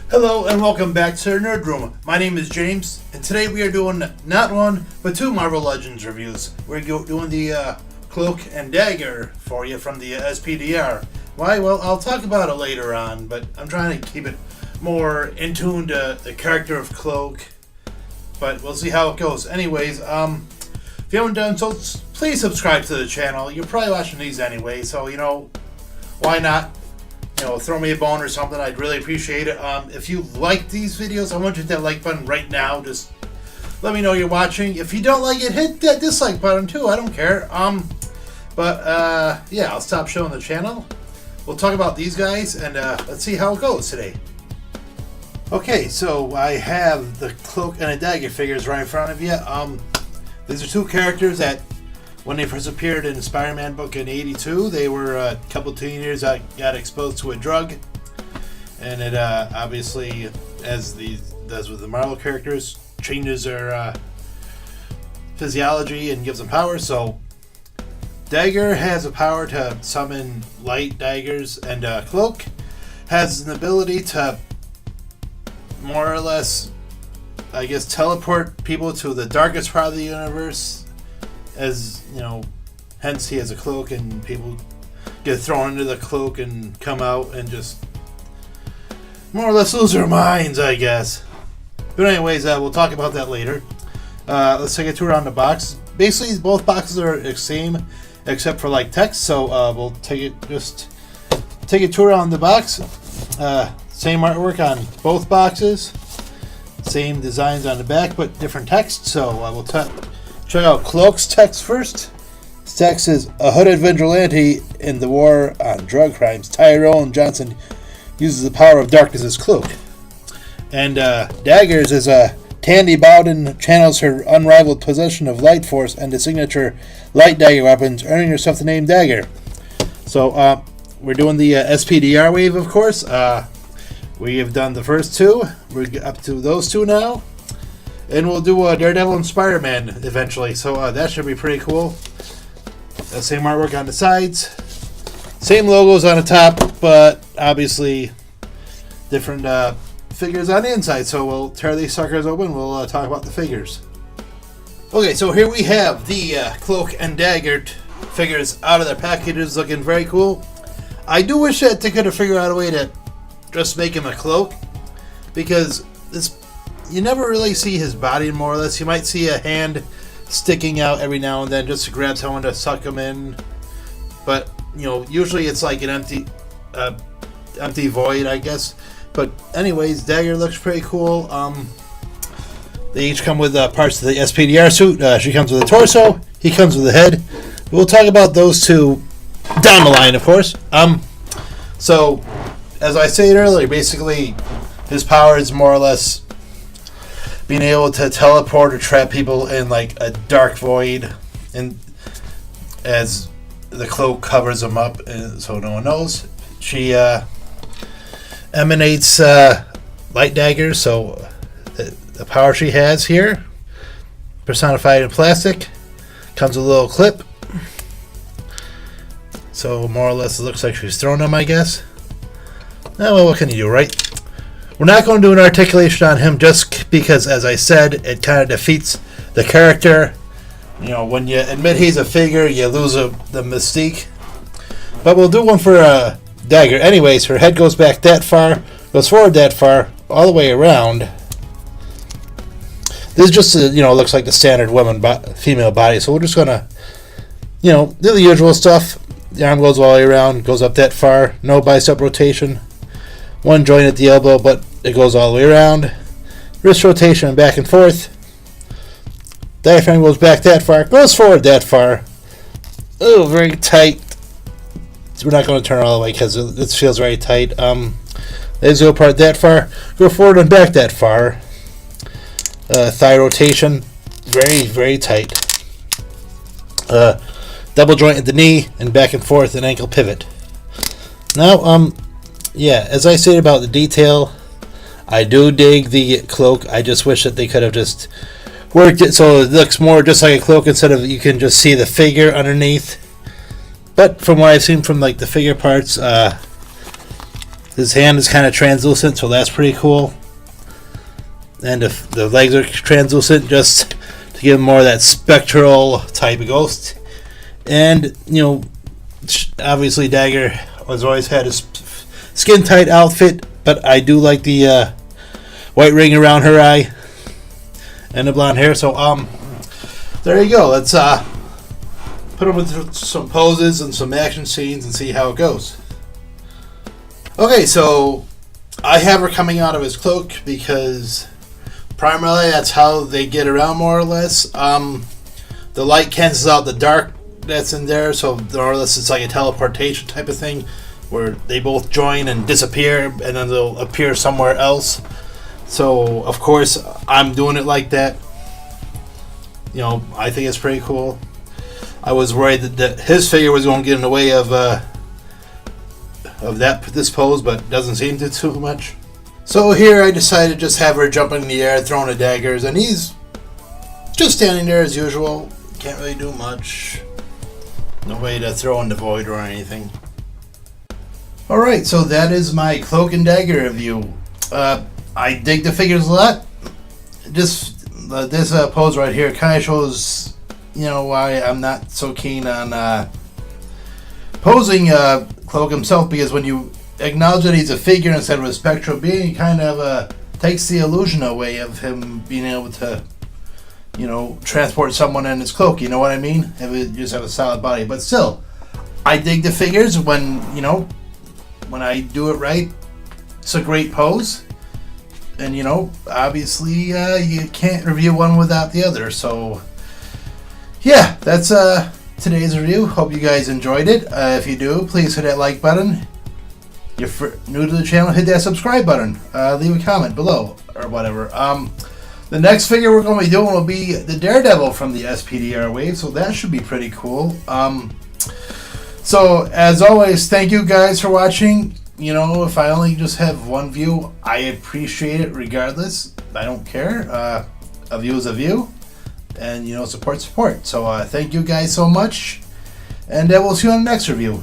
Hello and welcome back to our Nerd Room. My name is James, and today we are doing not one, but two Marvel Legends reviews. We're doing the Cloak and Dagger for you from the SPDR. Why? Well, I'll talk about it later on, but I'm trying to keep it more in tune to the character of Cloak. But we'll see how it goes. Anyways, if you haven't done so, please subscribe to the channel. You're probably watching these anyway, so, why not? Throw me a bone or something. I'd really appreciate it. If you like these videos, I want you to hit that like button right now. Just let me know you're watching. If you don't like it, hit that dislike button too. I don't care. Yeah, I'll stop showing the channel. We'll talk about these guys, and let's see how it goes today. Okay, so I have the Cloak and a Dagger figures right in front of you. These are two characters that, when they first appeared in Spider-Man book in '82, they were a couple teenagers that got exposed to a drug, and it obviously, as does with the Marvel characters, changes their physiology and gives them power. So Dagger has a power to summon light daggers, and Cloak has an ability to more or less, I guess, teleport people to the darkest part of the universe. As hence he has a cloak, and people get thrown into the cloak and come out and just more or less lose their minds, I guess. But anyways, we'll talk about that later. Let's take a tour around the box. Basically, both boxes are the same except for like text, so we'll take a tour around the box. Same artwork on both boxes, same designs on the back, but different text. So we'll check out Cloak's text first. His text is: a hooded vigilante in the war on drug crimes, Tyrone Johnson uses the power of darkness as Cloak. And Daggers is Tandy Bowden channels her unrivaled possession of light force and the signature light dagger weapons, earning herself the name Dagger. So we're doing the SPDR wave, of course. We have done the first two. We're up to those two now. And we'll do Daredevil and Spider-Man eventually, so that should be pretty cool. Same artwork on the sides, same logos on the top, but obviously different figures on the inside. So we'll tear these suckers open. We'll talk about the figures. Okay, so here we have the Cloak and Dagger figures out of their packages, looking very cool. I do wish that they could have figured out a way to just make him a cloak, because you never really see his body, more or less. You might see a hand sticking out every now and then just to grab someone to suck him in. But, usually it's like an empty void, I guess. But anyways, Dagger looks pretty cool. They each come with parts of the SPDR suit. She comes with a torso. He comes with a head. We'll talk about those two down the line, of course. So, as I said earlier, basically his power is more or less being able to teleport or trap people in like a dark void, and as the cloak covers them up, so no one knows. She emanates light daggers, so the power she has here, personified in plastic, comes with a little clip. So more or less it looks like she's throwing them, I guess. Oh, well, what can you do, right? We're not going to do an articulation on him just because, as I said, it kind of defeats the character. When you admit he's a figure, you lose the mystique. But we'll do one for Dagger. Anyways, her head goes back that far, goes forward that far, all the way around. This just, looks like the standard female body. So we're just going to, do the usual stuff. The arm goes all the way around, goes up that far, no bicep rotation. One joint at the elbow, but it goes all the way around. Wrist rotation back and forth. Diaphragm goes back that far, goes forward that far. Oh, very tight. We're not going to turn all the way because it feels very tight. Legs go apart that far, go forward and back that far. Thigh rotation, very, very tight. Double joint at the knee and back and forth, and ankle pivot. Now, yeah, as I said about the detail, I do dig the cloak. I just wish that they could have just worked it so it looks more just like a cloak instead of you can just see the figure underneath. But from what I've seen from like the figure parts, His hand is kind of translucent, so that's pretty cool. And if the legs are translucent, just to give him more of that spectral type of ghost. And, you know, obviously Dagger has always had a skin tight outfit, but I do like the white ring around her eye and the blonde hair. So there you go. Let's put him into some poses and some action scenes and see how it goes. Okay, so I have her coming out of his cloak because primarily that's how they get around, more or less. The light cancels out the dark that's in there, so more or less it's like a teleportation type of thing where they both join and disappear and then they'll appear somewhere else. So of course I'm doing it like that. You know, I think it's pretty cool. I was worried that his figure was going to get in the way of this pose, but doesn't seem to too much. So here I decided to just have her jumping in the air, throwing the daggers, and he's just standing there as usual. Can't really do much. No way to throw in the void or anything. Alright, so that is my Cloak and Dagger review. I dig the figures a lot. This pose right here kind of shows, you know, why I'm not so keen on posing Cloak himself, because when you acknowledge that he's a figure instead of a spectral being, it kind of takes the illusion away of him being able to, you know, transport someone in his cloak. You know what I mean? If it just have a solid body. But still, I dig the figures when, you know, when I do it right. It's a great pose. And, you know, obviously you can't review one without the other. So, yeah, that's today's review. Hope you guys enjoyed it. If you do, please hit that like button. If you're new to the channel, hit that subscribe button. Leave a comment below or whatever. The next figure we're going to be doing will be the Daredevil from the SPDR wave, so that should be pretty cool. So, as always, thank you guys for watching. You know, if I only just have one view, I appreciate it regardless. I don't care. A view is a view. And, you know, support. So, thank you guys so much. And we'll see you on the next review.